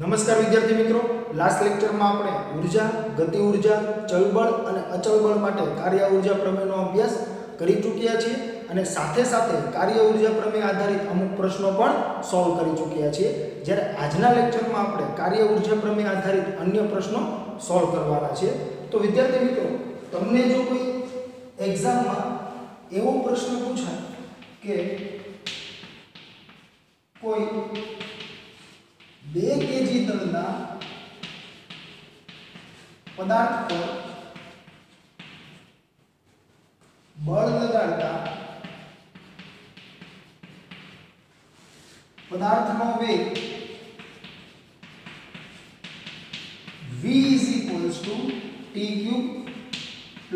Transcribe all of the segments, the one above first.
નમસ્કાર વિદ્યાર્થી મિત્રો, લાસ્ટ લેક્ચરમાં આપણે ઉર્જા, ગતિ ઉર્જા, ચળબળ અને અચળબળ માટે કાર્ય ઉર્જા પ્રમેયનો અભ્યાસ કરી ચૂક્યા છીએ અને સાથે સાથે કાર્ય ઉર્જા પ્રમેય આધારિત અમુક પ્રશ્નો પણ સોલ્વ કરી ચૂક્યા છીએ. જ્યારે આજના લેક્ચરમાં આપણે કાર્ય ઉર્જા પ્રમેય આધારિત અન્ય પ્રશ્નો સોલ્વ કરવાના છે. તો વિદ્યાર્થી મિત્રો, તમને જો કોઈ એક્ઝામમાં એવો પ્રશ્ન પૂછાય કે કોઈ 2 kg દળના પદાર્થ પર બળ લગાડતા પદાર્થનો વેગ v = t³ +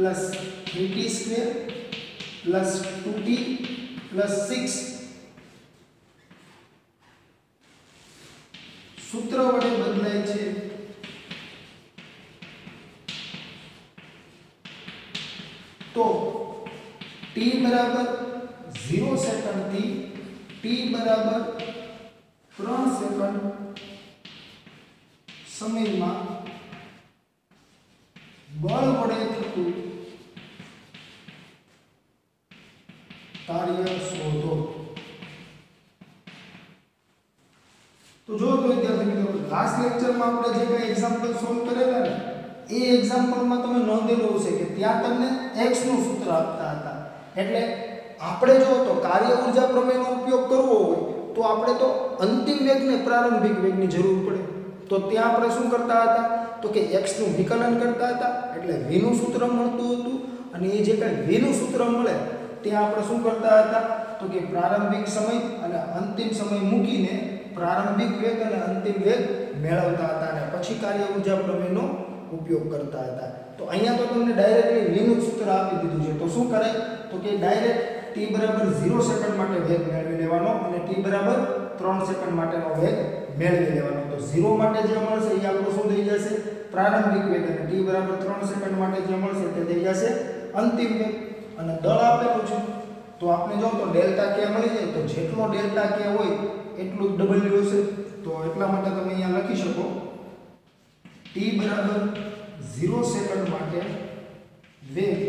3t² + 2t + 6 सूत्र वडे बदलाय छे. तो t बराबर 0 सेकंड थी t बराबर 3 सेकंड समय में बल वडे थतुं कार्य शोधो. तो जो तो विद्यार्थी मित्रों, लास्ट लेक्चर में આપણે જે કઈ एग्जांपल સોલ્વ કરેલા ને એ एग्जांपल માં તમે નોંધેલું હશે કે ત્યાં તમને x નું સૂત્ર આપતા હતા. એટલે આપણે જો તો કાર્ય ઊર્જા પ્રમેયનો ઉપયોગ કરવો હોય તો આપણે તો અંતિમ વેગને પ્રારંભિક વેગની જરૂર પડે. તો ત્યાં આપણે શું કરતા હતા તો કે x નું વિકલન કરતા હતા, એટલે v નું સૂત્ર મળતું હતું અને એ જે કઈ v નું સૂત્ર મળે ત્યાં આપણે શું કરતા હતા તો કે પ્રારંભિક સમય અને અંતિમ સમય મૂકીને प्रारंभिक वेग और अंतिम वेग मेळवता हता અને પછી કાર્ય ઊર્જા પ્રમેયનો ઉપયોગ કરતા હતા. તો અહીંયા તો તમને ડાયરેક્ટલી v નું સૂત્ર આપી દીધું છે. તો શું કરે તો કે ડાયરેક્ટ t બરાબર 0 સેકન્ડ માટે વેગ મેળવી લેવાનો અને t બરાબર 3 સેકન્ડ માટેનો વેગ મેળવી લેવાનો. તો 0 માટે જે મળશે એ આપણો શું થઈ જશે પ્રારંભિક વેગ અને t બરાબર 3 સેકન્ડ માટે જે મળશે તે થઈ જશે અંતિમ વેગ. અને દળ આપેલું છે તો આપણે જો તો ડેલ્ટા k મળી જાય તો જેટલો ડેલ્ટા k હોય એટલું w હશે. તો એટલા માટે તમે અહીંયા લખી શકો t બરાબર 0 સેકન્ડ માટે વેગ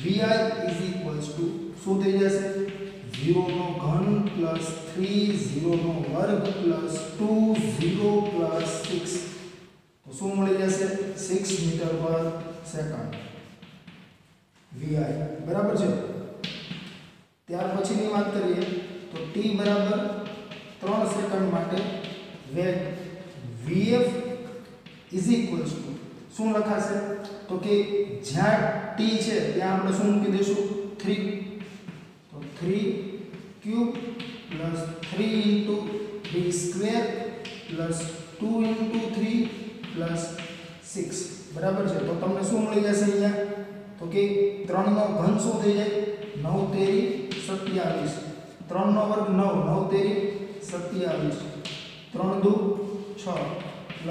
vi = શું થઈ જશે 0 નો ઘન + 3 0 નો વર્ગ + 2 0 + 6. તો શું મળી જશે 6 મીટર પર સેકન્ડ vi બરાબર છે. ત્યાર પછીની વાત કરીએ તો t બરાબર 3 સેકન્ડ માટે વેગ vf = શું લખાશે તો કે જ્યાં t છે ત્યાં આપણે શું મૂકી દઈશું 3. તો 3³ + 3 * 3² + 2 * 3 + 6 બરાબર છે. તો તમને શું મળી જશે અહીંયા તો કે 3 નો ઘન શું થઈ જાય 9 તેરી 27, 3 નો વર્ગ 9, 9 તેરી 27, 3 દુ 6 +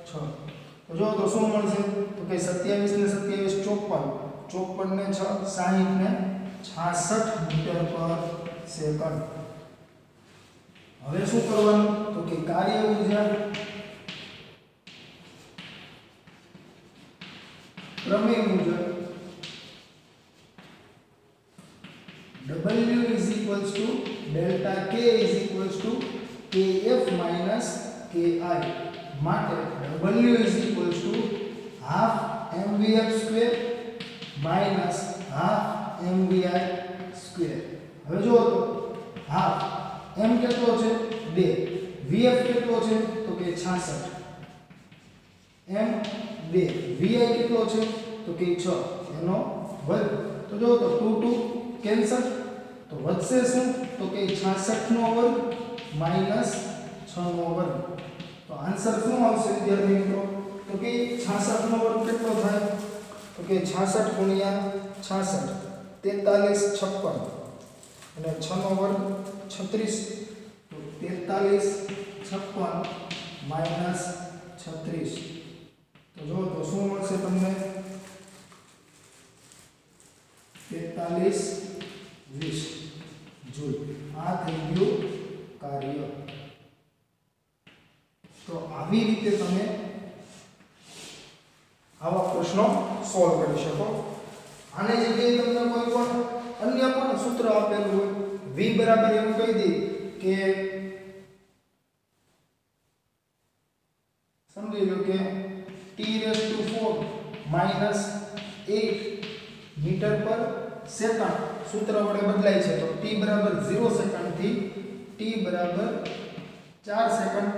6. તો જો તો શું મળશે તો કે 27 ને 27 54, 54 ને 6 60 ને 66 મીટર પર સેકન્ડ. હવે શું કરવાનું તો કે કાર્ય ઊર્જા પ્રમેય મુજબ W = delta K = Kf - Ki માટે W = half mvf² - half mvi². હવે જો તો half m કેટલો છે 2, vf કેટલો છે તો કે 66, m 2, vi કેટલો છે તો કે 6 એનો વર્ગ. તો જો તો 2 2 કેન્સલ તો વધશે શું તો કે 66 નો વર્ગ - 6 નો વર્ગ. તો આન્સર શું આવશે વિદ્યાર્થી મિત્રો તો કે 66 નો વર્ગ કેટલો થાય તો કે 66 * 66 43 56 અને 6 નો વર્ગ 36. તો 43 56 - 36. તો જો તો શું મળશે તમને 43 20 જૂલ. આ થઈ ગયું કાર્ય. આવી રીતે તમે આવા પ્રશ્નો સોલ્વ કરી શકો. આને જગ્યાએ તમને કોઈ પણ અન્ય પણ સૂત્ર આપેલું હોય, v બરાબર એવું કહી દે કે સમજી લો કે t⁴ -8 મીટર પર સેકન્ડ સૂત્ર વડે બદલાય છે. તો t બરાબર 0 સેકન્ડ થી t બરાબર 4 સેકન્ડ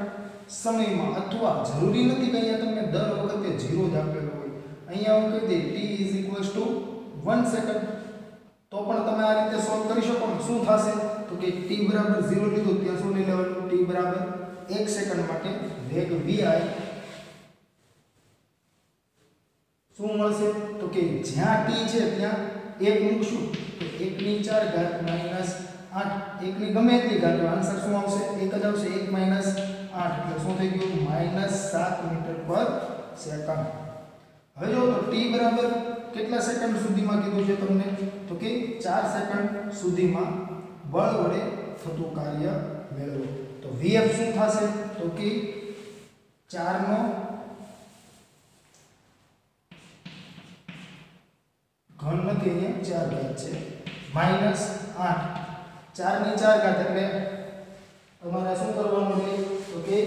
સમયમાં, અથવા જરૂરી નથી કે અહીંયા તમને દર વખતે 0 જ આપેલો હોય. અહીંયા હું કહી દઈ t = 1 સેકન્ડ, તો પણ તમે આ રીતે સોલ્વ કરી શકો ને. શું થશે તો કે t બરાબર 0 લીધું ત્યાં શું લઈ લેવાનું, t બરાબર 1 સેકન્ડ માટે વેગ vi શું મળશે તો કે જ્યાં t છે ત્યાં 1 મૂકશું તો 1 ની 4 ઘાત -8, 1 ની ગમે એટલી ઘાત, આન્સર શું આવશે, 1 જ આવશે. 1 - 8 એટલે શું થઈ ગયું, -7 મીટર પર સેકન્ડ. હવે જો તો t બરાબર કેટલા સેકન્ડ સુધીમાં કીધું છે તમને તો કે 4 સેકન્ડ સુધીમાં બળ વડે થતું કાર્ય મેળવો. તો vf શું થશે તો કે 4 નો ઘન નથી, અહીંયા 4 ઘાત છે, -8 4 ની 4 ઘાત એટલે તમારે શું કરવાનું છે તો કે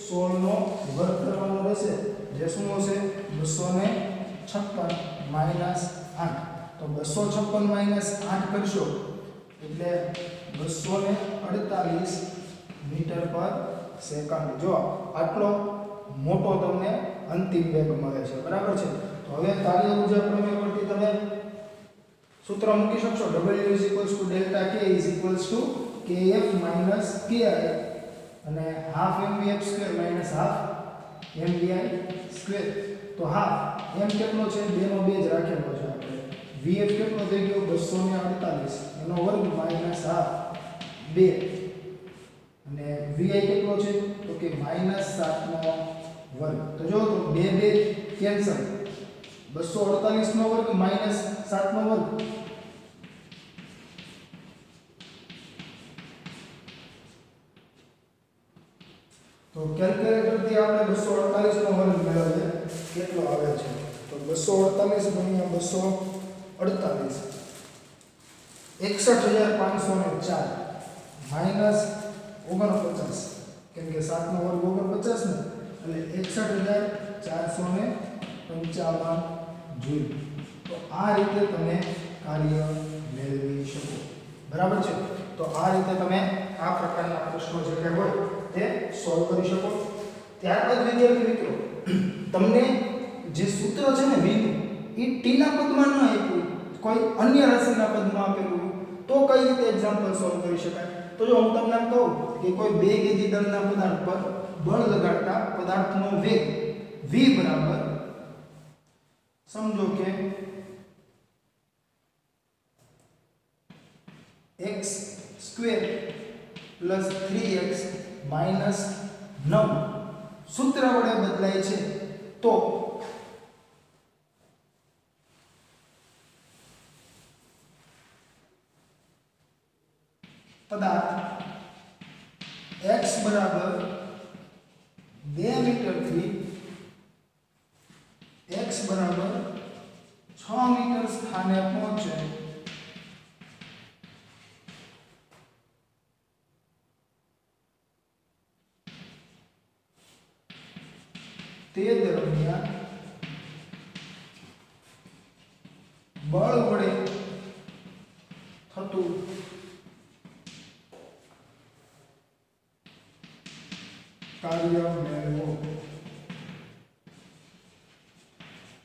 16 નો વર્ગ કરવાનો રહેશે, જે શું હશે 256 -8. તો 256 -8 કરશો એટલે 248 મીટર પર સેકન્ડ. જો આટલો મોટો તમને અંતિમ વેગ મળે છે, બરાબર છે. તો હવે કાર્ય ઊર્જા પ્રમેય પરથી તમે સૂત્ર મૂકી શકશો, W = delta K = kF - ki અને હાફ mvf² - હાફ mvi². તો હાફ m કેટલો છે, 2 નો 2 જ રાખેલો છે આપણે. vf કેટલો થઈ ગયો 248 એનો વર્ગ -હાફ 2 અને vi કેટલો છે તો કે -7 નો વર્ગ. તો જો તો 2 2 કેન્સલ, 248 નો વર્ગ -7 નો વર્ગ. તો કેલ્ક્યુલેટર થી આપણે 248 નો વર્ગ મેળવીએ કેટલો આવે છે. તો 248 * 248 61504 -49, કેમ કે 7 નો વર્ગ 49 ને એટલે 61455 જૂલ. તો આ રીતે તમે કાર્ય મેળવી શકો, બરાબર છે. તો આ રીતે તમે આ પ્રકારના પ્રશ્નો જે કે હોય તે સોલ્વ કરી શકો. ત્યારબાદ વિદ્યાર્થી મિત્રો તમને જે સૂત્ર છે ને v નું એ t ના પદમાં ન આપ્યું, કોઈ અન્ય રાશિના પદમાં આપેલું, તો કઈ રીતે એક્ઝામ્પલ સોલ્વ કરી શકાય. તો જો હું તમને એમ કહું કે કોઈ 2 kg દળના પદાર્થ પર બળ લગાડતા પદાર્થનો વેગ v બરાબર સમજો કે x² + 3x - 9 સૂત્ર વડે બદલાય છે. તો પદાર્થ x બરાબર 2 મીટર થી x બરાબર 6 મીટર સ્થાને પહોંચે તે દરમિયાન બળ વડે થતું કાર્ય મેળવો.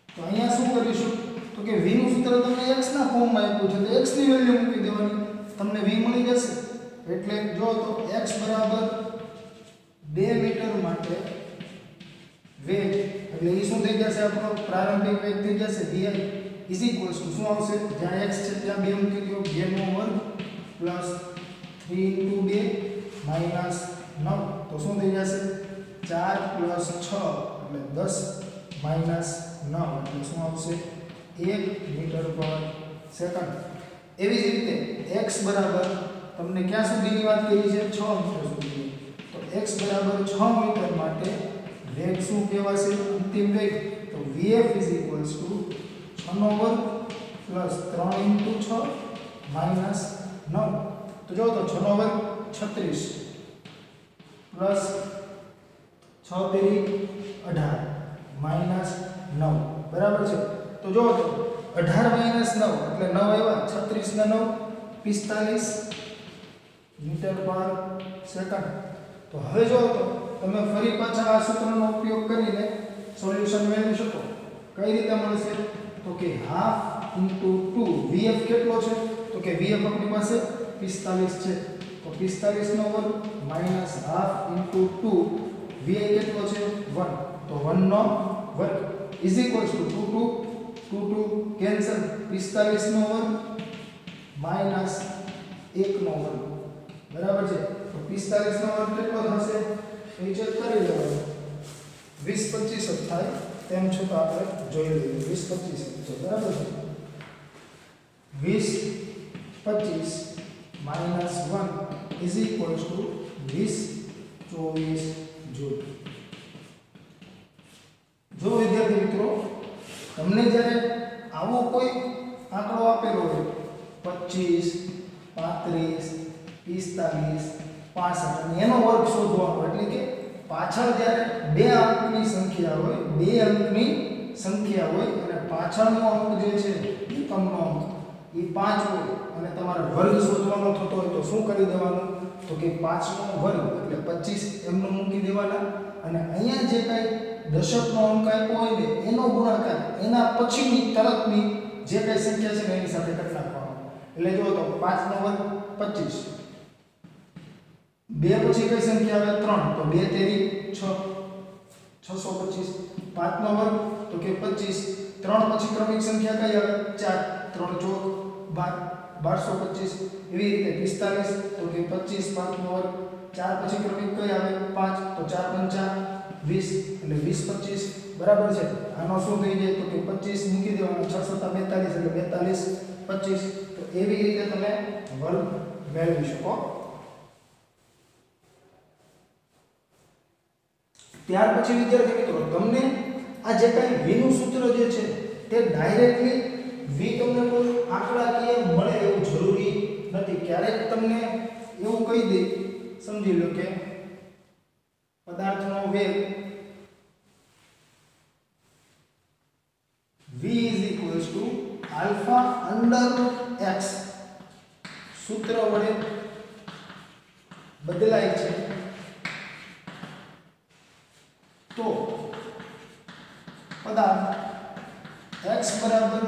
તો અહીંયા શું કરીશું તો કે v નું સૂત્ર તમને x ના ફોર્મમાં આપ્યું છે, તો x ની વેલ્યુ મૂકી દેવાની, તમને v મળી જશે. એટલે જો તો x બરાબર 2 મીટર માટે વેગ એટલે એ શું થઈ જશે, આપણો પ્રારંભિક વેગ થઈ જશે vi = શું આવશે, જ્યાં x છે ત્યાં 2 મૂકી દો, 2 નો વર્ગ પ્લસ 3 * 2 - 9, તો શું થઈ જશે 4 + 6 એટલે 10 - 9 એટલે શું આવશે 1 મીટર પર સેકન્ડ. એવી જ રીતે x બરાબર તમને ક્યાં સુધીની વાત કરી છે 6 મીટર સુધી. તો x બરાબર 6 મીટર માટે વેગ શું કહેવાશે અંતિમ વેગ તો vf = 6 નો વર્ગ પ્લસ 3 * 6 માઈનસ 9 તો જો તો 6 નો વર્ગ 36 પ્લસ 6 તેરી 18 માઈનસ 9 બરાબર છે તો જો તો 18 માઈનસ 9 એટલે 9 આવ્યા 36 ના 9 45 મીટર પર સેકન્ડ તો હવે જો તો તમે ફરી પાછા આ સૂત્રનો ઉપયોગ કરીને સોલ્યુશન મેળવી શકો કઈ રીતે મળશે તો કે હાફ * 2 vf કેટલો છે તો કે vf આપણી પાસે 45 છે તો 45 નો વર્ગ માઈનસ હાફ * 2 vi કેટલો છે 1 તો 1 નો વર્ગ = 2 કેન્સલ 45 નો વર્ગ માઈનસ 1 નો વર્ગ બરાબર છે તો 45 નો વર્ગ કેટલો થશે એ ચેક કરી લેવાનું 20 25 જ થાય તેમ છતાં આપણે જોઈ લઈએ 20 25 છે બરાબર છે 20 25 માઈનસ 1 = 20 24 જૂલ જો વિદ્યાર્થી મિત્રો તમને જ્યારે આવો કોઈ આંકડો આપેલો હોય 25 35 45 65 અને એનો વર્ગ શોધવાનો એટલે કે પાછળ જ્યારે બે અંકની સંખ્યા હોય અને પાછળનો અંક જે છે એકમનો અંક એ 5 હોય અને તમારે વર્ગ શોધવાનો થતો હોય તો શું કરી દેવાનું તો કે 5 નો વર્ગ એટલે 25 એમનો મૂકી દેવાના અને અહીંયા જે કાંઈ દશકનો અંક આપ્યો હોય ને એનો ગુણાકાર એના પછીની તરતની જે કાંઈ સંખ્યા છે એની સાથે કરી નાખવાનો એટલે જો તો 5 નો વર્ગ 25 2 પછી કઈ સંખ્યા આવે 3 તો 2 તેરી 6 625 5 નો વર્ગ તો કે 25 3 પછી ક્રમિક સંખ્યા કઈ આવે 4 3 4 1225 એવી રીતે 45 તો કે 25 5 નો વર્ગ 4 પછી ક્રમિક કઈ આવે 5 તો 4 5 20 એટલે 20 25 બરાબર છે આનો શું થઈ જાય તો કે 25 મૂકી દેવાનો 6 7 42 એટલે 42 25 તો એવી રીતે તમે વર્ગ મેળવી શકો ત્યાર પછી વિદ્યાર્થી મિત્રો તમને આ જે કાંઈ v નું સૂત્ર જે છે તે ડાયરેક્ટલી v તમને કોઈ આંકડાકીય મળે એવું જરૂરી નથી ક્યારેક તમને એવું કહી દે સમજી લો કે પદાર્થનો વેગ v = આલ્ફા અંડર x સૂત્ર વડે બદલાય છે તો પદાર્થ x બરાબર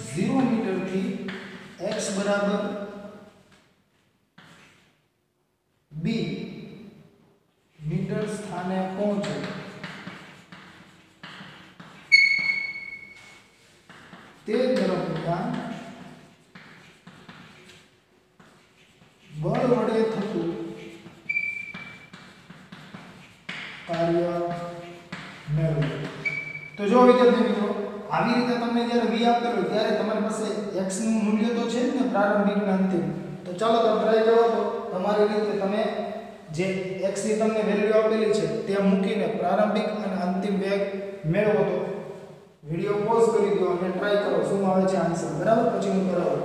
0 મીટર થી x બરાબર b મીટર સ્થાને પહોંચે તે દરમિયાન બળ વડે થતું કાર્ય મેળવો તો જો વિદ્યાર્થી મિત્રો આવી રીતે તમને જ્યારે v આપેલો ત્યારે તમારી પાસે x નું મૂલ્ય તો છે જ ને પ્રારંભિક અને અંતિમ તો ચાલો તો ટ્રાય કરો તો તમારી રીતે તમે જે x ની તમને વેલ્યુ આપેલી છે તે મૂકીને પ્રારંભિક અને અંતિમ વેગ મેળવો તો વિડિયો પોઝ કરી દો અને ટ્રાય કરો શું આવે છે આન્સર બરાબર પછી હું કરાવું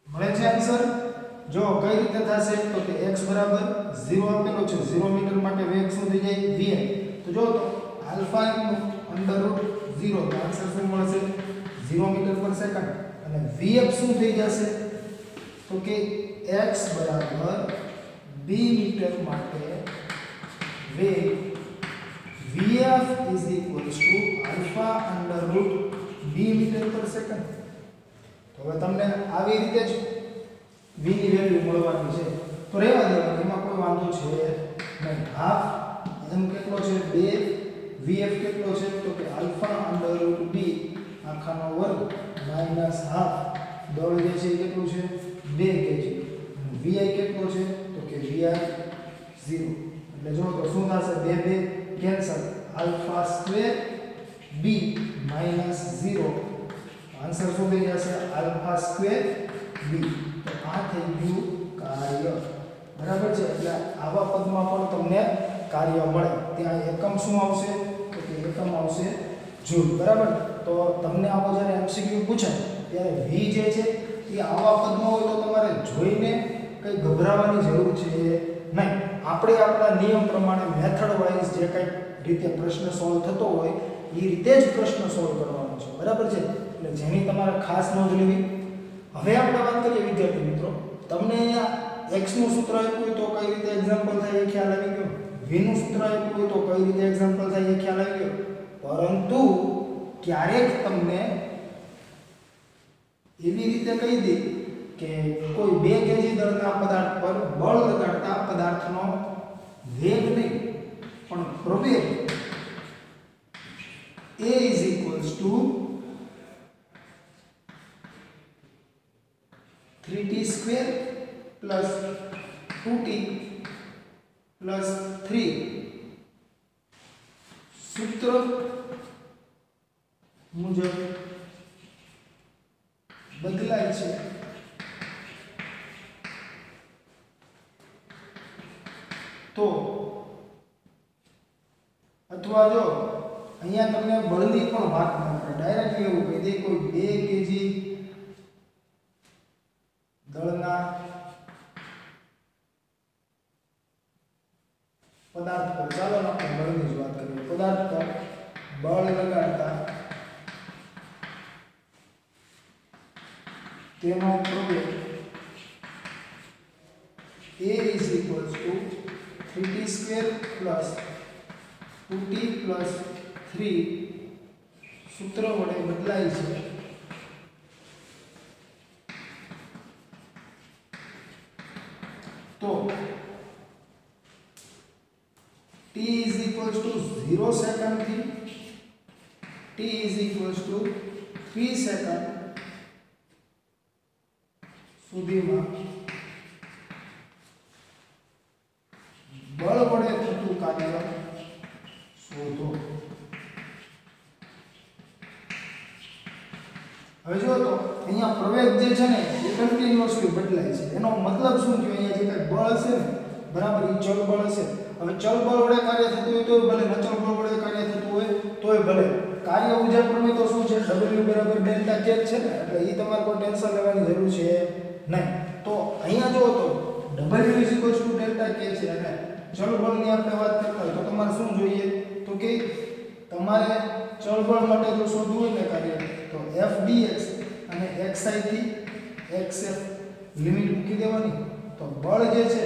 મળે છે આન્સર જો કઈ રીતે થશે તો કે x બરાબર 0 આપેલો છે 0 મીટર માટે વેગ શું થઈ જાય vm તો જો તો આલ્ફા √ 0 તો આન્સર શું મળશે 0 મીટર પર સેકન્ડ અને vf શું થઈ જશે તો કે x બરાબર b મીટર માટે વેગ vf = આલ્ફા √ b મીટર પર સેકન્ડ તો હવે તમને આવી રીતે જ v ની વેલ્યુ મળવાની છે તો રહેવા દેવાનું એમાં કોઈ વાંધો છે નહીં હાફ m કેટલો છે 2 vf કેટલો છે તો કે આલ્ફા √ b આખાનો વર્ગ માઈનસ હાફ દળ જે છે કેટલું છે 2 kg vi કેટલો છે તો કે vi 0 એટલે જો તો શું થશે 2 2 cancel alpha square b minus 0 answer શું થઈ જશે આલ્ફા સ્ક્વેર b તો આ થઈ ગયું કાર્ય, બરાબર છે। એટલે આવા પદમાં પણ તમને કાર્ય મળે। ત્યાં એકમ શું આવશે તો કે એકમ આવશે જૂલ, બરાબર। તો તમને આવો જ્યારે એમસીક્યુ પૂછાય ત્યારે v જે છે એ આવા પદમાં હોય તો તમારે જોઈને કંઈ ગભરાવાની જરૂર છે નહીં। આપણે આપણા નિયમ પ્રમાણે મેથડ વાઇઝ જે કંઈ રીતે પ્રશ્ન સોલ્વ થતો હોય એ રીતે જ પ્રશ્ન સોલ્વ કરવાનો છે, બરાબર છે। એટલે જેની તમારે ખાસ નોંધ લેવી। હવે આપણે વાત કરીએ વિદ્યાર્થી મિત્રો, તમને અહીંયા x નું સૂત્ર આપ્યું હોય તો કઈ રીતે એક્ઝામ્પલ થાય એ ખ્યાલ આવી ગયો, v નું સૂત્ર આપ્યું હોય તો કઈ રીતે એક્ઝામ્પલ થાય એ ખ્યાલ આવી ગયો। પરંતુ ક્યારેક તમને એવી રીતે કહી દે કે કોઈ 2 કેજી દળના પદાર્થ પર બળ લગાડતા પદાર્થનો વેગ નહીં પણ પ્રવેગ a is equals to 3t square plus 2t plus 3 સૂત્ર મુજબ બદલાય છે તો, અથવા જો અહીંયા તમને બળની પણ વાત ન કરે, ડાયરેક્ટલી એવું કહી દે કોઈ 2 કેજી દળના પદાર્થ પર, ચાલો આપણે બળની જ વાત કરીએ, પદાર્થ પર બળ લગાડતા તેનો પ્રવેગ a is equals to 3t square plus 2t plus 3 સૂત્ર વડે બદલાય છે તો t is equals to 0 second થી t is equals to 3 second સુધીમાં બળ વડે થતું કાર્ય શોધો। હવે જો તો અહીંયા પ્રવેગ જે છે ને એ કન્ટિન્યુઅસલી બદલાય છે, એનો મતલબ શું થયો, અહીંયા જે કઈ બળ હશે ને, બરાબર, એ ચલ બળ હશે। હવે ચલ બળ વડે કાર્ય થતું હોય તો ભલે, અચળ બળ વડે કાર્ય થતું હોય તોય ભલે, કાર્ય ઉર્જા પ્રમેય તો શું છે, w બરાબર ડેલ્ટા કે છે ને, એટલે એ તમારે કોઈ ટેન્શન લેવાની જરૂર છે નહીં। તો અહીંયા જો તો w ડેલ્ટા કે છે અને ચલ બળની આપણે વાત કરતા હોય તો તમારે શું જોઈએ તો કે તમારે ચલ બળ માટે જો શોધવું હોય ને કાર્ય તો f dx અને xi થી xf લિમિટ મૂકી દેવાની, તો બળ જે છે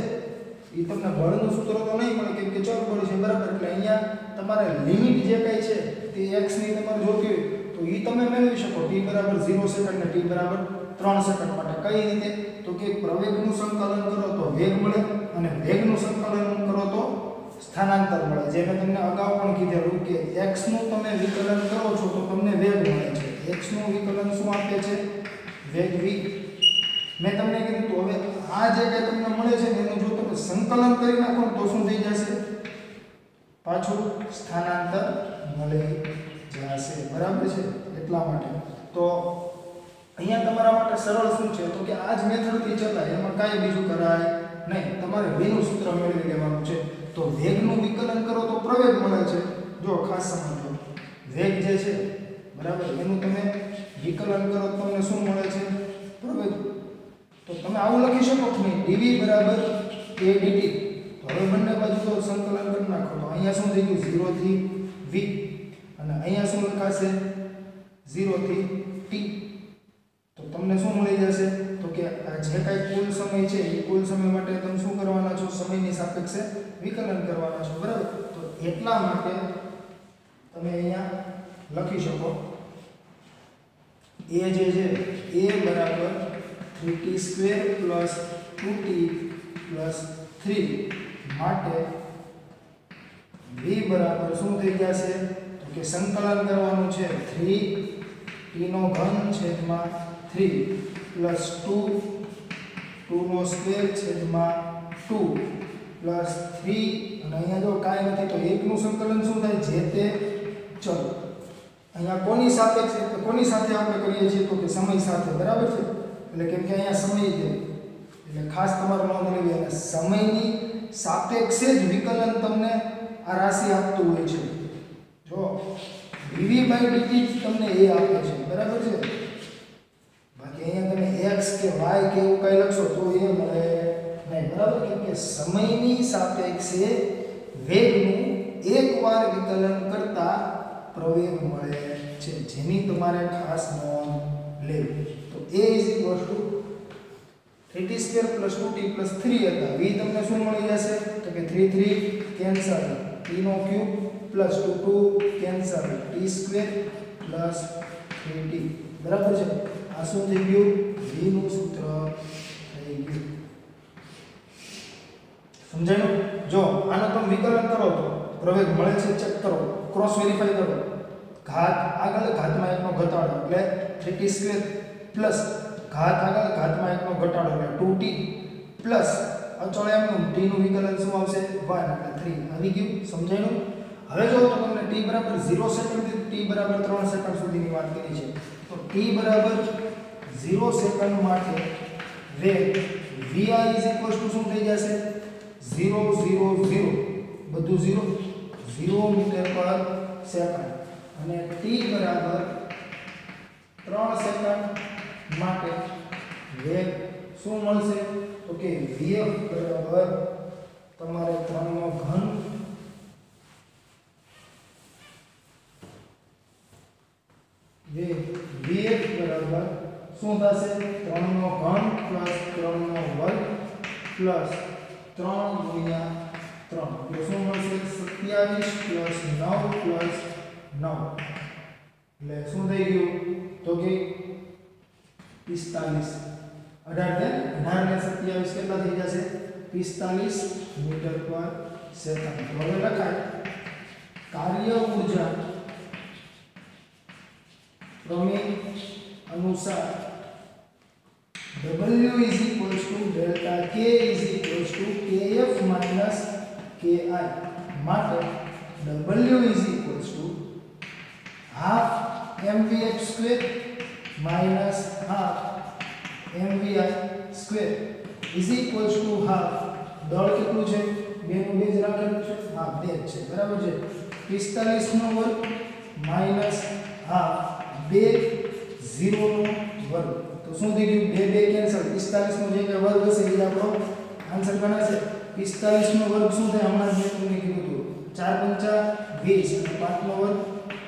એ તમને બળનું સૂત્ર તો નહીં મળે કેમ કે ચલ બળ છે, બરાબર। એટલે અહીંયા તમારે લિમિટ જે કઈ છે તે x ની તમારે જોતી હોય તો એ તમે મેળવી શકો, t બરાબર 0 સેકન્ડ ને t બરાબર 3 સેકન્ડ માટે। કઈ રીતે તો કે પ્રવેગનું સંકલન કરો તો વેગ મળે અને વેગનું સંકલન કરો તો સ્થાનાંતર મળે। જે મેં તમને અગાઉ પણ કીધેલું કે x નું તમે વિકલન કરો છો તો તમને વેગ મળે છે, x નું વિકલન શું આપે છે, વેગ v। મેં તમને કીધું તો હવે આ જે કંઈ તમને મળે છે ને એનું જો તમે સંકલન કરી નાખો તો શું થઈ જશે, પાછું સ્થાનાંતર મળી જશે, બરાબર છે। એટલા માટે તો અહીંયા તમારા માટે સરળ શું છે તો કે આ જ મેથડથી ચલાય, એમાં કાંઈ બીજું કરાય નહીં, તમારે v નું સૂત્ર મેળવી લેવાનું છે। તો વેગનું વિકલન કરો તો પ્રવેગ મળે છે, જો ખાસ સમજો, વેગ જે છે બરાબર એનું તમે વિકલન કરો તો તમને શું મળે છે, પ્રવેગ। તો તમે આવું લખી શકો કે dv બરાબર a dt। તો હવે બંને બાજુ તો સંકલન કરી નાખો તો અહીંયા શું થઈ ગયું 0 થી v અને અહીંયા શું લખાશે 0 થી t। તો તમને શું મળી જશે તો કે આ જે કાંઈ કુલ સમય છે એ કુલ સમય માટે તમે શું કરવાના છો, સમયની સાપેક્ષે વિકલન કરવાના છો, બરાબર। તો એટલા માટે તમે અહીંયા લખી શકો a જે છે a બરાબર 3t square plus 2t plus 3 માટે v બરાબર શું થઈ જશે તો કે સંકલન કરવાનું છે 3 t નો ઘન છેદમાં 3 પ્લસ 2 નો સ્ક્વેર છેદમાં 2 પ્લસ 3 અને અહીંયા જો કાંઈ નથી તો 1 નું સંકલન શું થાય, જે તે ચલ। અહીંયા કોની સાથે આપણે કરીએ છીએ તો કે સમય સાથે, બરાબર છે। એટલે કેમ કે અહીંયા સમય છે એટલે ખાસ તમારે નોંધ લેવી અને સમયની સાપેક્ષે જ વિકલન તમને આ રાશિ આપતું હોય છે. જો dv/dt તમને એ આપે છે, બરાબર છે. બાકી અહીંયા તમે x કે y કે એવું કઈ લખશો તો એ મળે નહીં, બરાબર. કેમ કે સમયની સાપેક્ષે વેગનું એકવાર વિકલન કરતા પ્રવેગ મળે છે, જેની તમારે ખાસ નોંધ લેવી. તો a = 3t² + 2t + 3 હતા. v તમને શું મળી જશે? તો કે 3 3 cancel, t³ + 2 2 cancel, t² + 3t, બરાબર છે. આ શું થઈ ગયું? v નું સૂત્ર થઈ ગયું. સમજાયું? જો આનો તમે વિકલન કરો તો પ્રવેગ મળે છે, ચેક કરો, ક્રોસ વેરીફાઈ કરો. ઘાત આગળ ઘાતમાં 1 નો ઘટાડો એટલે 3t² પ્લસ ઘાત આગળ ઘાતમાં 1 નો ઘટાડો એટલે 2t પ્લસ અચળ એમનું t નું વિકલન શું આવશે? 1 એટલે 3. આવી ગયું? સમજાયું? હવે જો તો તમને t = 0 સેકન્ડ થી t = 3 સેકન્ડ સુધીની વાત કરી છે. તો t = 0 સેકન્ડ માટે વેગ vi = શું થઈ જશે? 0 0 0 બધું 0 0 મીટર પર સેકન્ડ. અને t = 3 સેકન્ડ માટે વેગ શું મળશે? તો કે vf બરાબર તમારે 3 નો ઘન vf બરાબર શું થશે? 3 નો ઘન + 3 નો વર્ગ + 3 ગુણ્યા 3 એટલે શું મળશે? 27 + 9 + 9 એટલે શું થઈ ગયું? તો કે 45. 18 ને 27 કેટલા થઈ જશે? 45 મીટર પર સેકન્ડ. હવે લખાય કાર્ય ઊર્જા પ્રમેય અનુસાર W = delta K = kF - ki માટે W = half mvx² - half mvi² half દળ કેટલું છે? 2 નું બેઝ રાખેલું છે, હા 2 જ છે, બરાબર છે. 45 નો વર્ગ માઈનસ હાફ 2 0 નો વર્ગ. તો શું થઈ ગયું? 2 2 કેન્સલ. 45 નો જે કે વર્ગ હશે એ આપણો આન્સર ગણાશે. 45 નો વર્ગ શું થાય? હમણાં જ મેં તમને કીધું હતું 4 5 20 અને 5 નો વર્ગ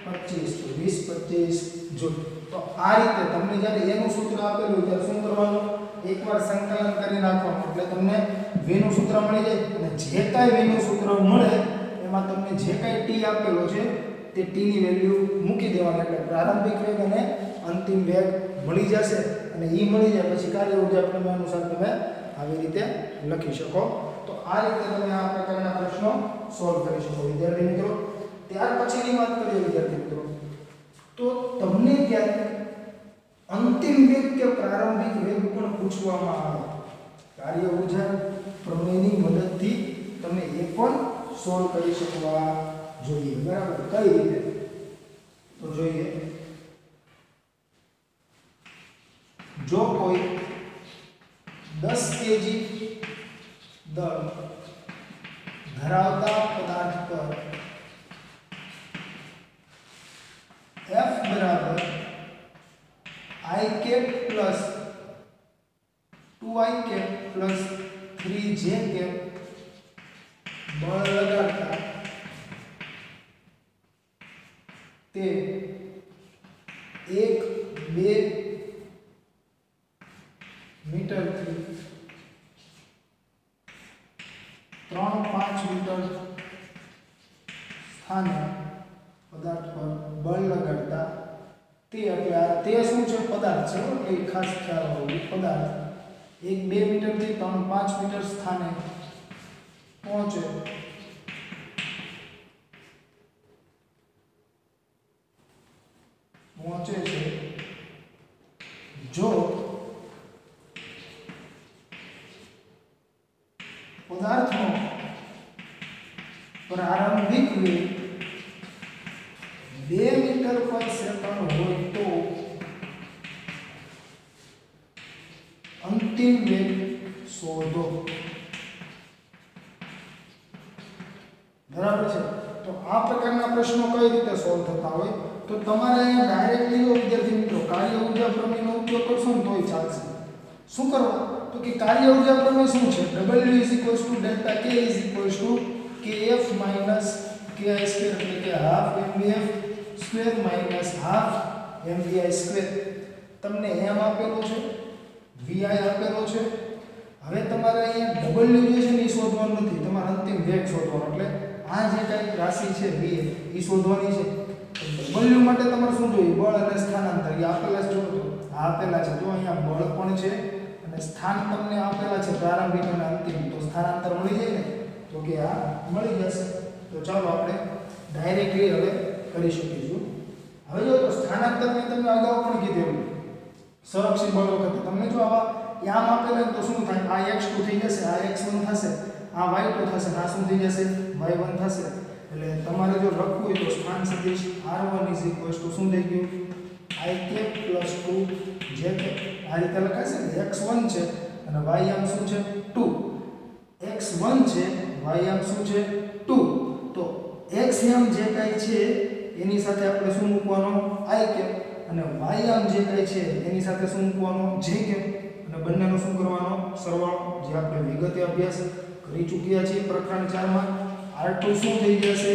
25. તો 20 25 જોડ. તો આ રીતે તમને જ્યારે એનું સૂત્ર આપેલું ત્યારે શું કરવાનું? એકવાર સંકલન કરી નાખવાનું એટલે તમને v નું સૂત્ર મળી જાય. અને જે કાંઈ v નું સૂત્ર મળે એમાં તમને જે કાંઈ t આપેલો છે તે t ની વેલ્યુ મૂકી દેવાની એટલે પ્રારંભિક વેગ અને અંતિમ વેગ મળી જશે. અને એ મળી જાય પછી કાર્ય ઊર્જા પ્રમેય અનુસાર તમે આવી રીતે લખી શકો. તો આ રીતે તમે આ પ્રકારના પ્રશ્નો સોલ્વ કરી શકો વિદ્યાર્થી મિત્રો. ત્યાર પછીની વાત કરીએ વિદ્યાર્થી મિત્રો, તો તમને ત્યારે અંતિમ વેગ કે પ્રારંભિક વેગ પણ પૂછવામાં આવે. કાર્ય ઊર્જા પ્રમેયની મદદથી તમે એ પણ સોલ્વ કરી શકવા જોઈએ, બરાબર. કઈ રીતે? તો જોઈએ. જો કોઈ 10 kg દળ ધરાવતા પદાર્થ પર F બરાબર I cap plus 2I cap plus 3J cap બળ લગાડતા તે 1-2 મીટર થી 3-5 મીટર સ્થાને પદાર્થ પર બળ લગાડતા તે એટલે આ તે શું છે? પદાર્થ છે, એ ખાસ ખ્યાલ હોવો જોઈએ. પદાર્થ 1-2 મીટર થી 3-5 મીટર સ્થાને પહોંચે છે જો પદાર્થનો પ્રારંભિક વેગ 2 મીટર પર સેકન્ડ હોય તો અંતિમ વેગ શોધો. બરાબર છે. તો આ પ્રકારના પ્રશ્નો કઈ રીતે સોલ્વ થતા હોય તો તમારે અહીંયા ડાયરેક્ટલી વિદ્યાર્થી મિત્રો કાર્ય ઉર્જા પ્રમેયનો ઉપયોગ કરશો ને તોય ચાલશે. શું કરવા તો કે કાર્ય ઉર્જા પ્રમેય શું છે? W delta K kF ki square એટલે કે half mvf square minus half mvi square. તમને m આપેલો છે, vi આપેલો છે. હવે તમારે અહીંયા W જે છે ને એ શોધવાનું નથી, તમારે અંતિમ વેગ શોધવાનો. એટલે આ જે કઈ રાશિ છે v એ શોધવાની છે. W માટે તમારે શું જોઈએ? બળ અને સ્થાનાંતર. એ આપેલા છે, જો આપેલા છે. જો અહીંયા બળ પણ છે અને સ્થાન તમને આપેલા છે પ્રારંભિક અને અંતિમ. તો સ્થાનાંતર મળી જાય ને, તો કે આ મળી જશે. તો ચાલો આપણે ડાયરેક્ટલી હવે કરી શકીશું. હવે જો તો સ્થાનાંતર મેં તમને અગાઉ પણ કીધેલું સંરક્ષિત બળ વખતે તમને જો આવા યામ આપેલા તો શું થાય? આ x2 થઈ જશે, આ x1 થશે, આ y2 થશે, આ શું થઈ જશે? y1 થશે. એટલે તમારે જો લખવું હોય તો સ્થાન સદિશ r1 શું થઈ ગયું? i cap + 2 j cap. આ રીતે લખાશે ને x1 છે અને y આમ શું છે? 2. x1 છે, y આમ શું છે? 2. તો x આમ જે કાંઈ છે એની સાથે આપણે શું મૂકવાનો? i cap. અને y આમ જે કાંઈ છે એની સાથે શું મૂકવાનો? j cap. અને બંનેનો શું કરવાનો? સરવાળો, જે આપણે વિગતે અભ્યાસ કરી ચૂક્યા છીએ પ્રકરણ 4 માં. r2 શું થઈ જશે?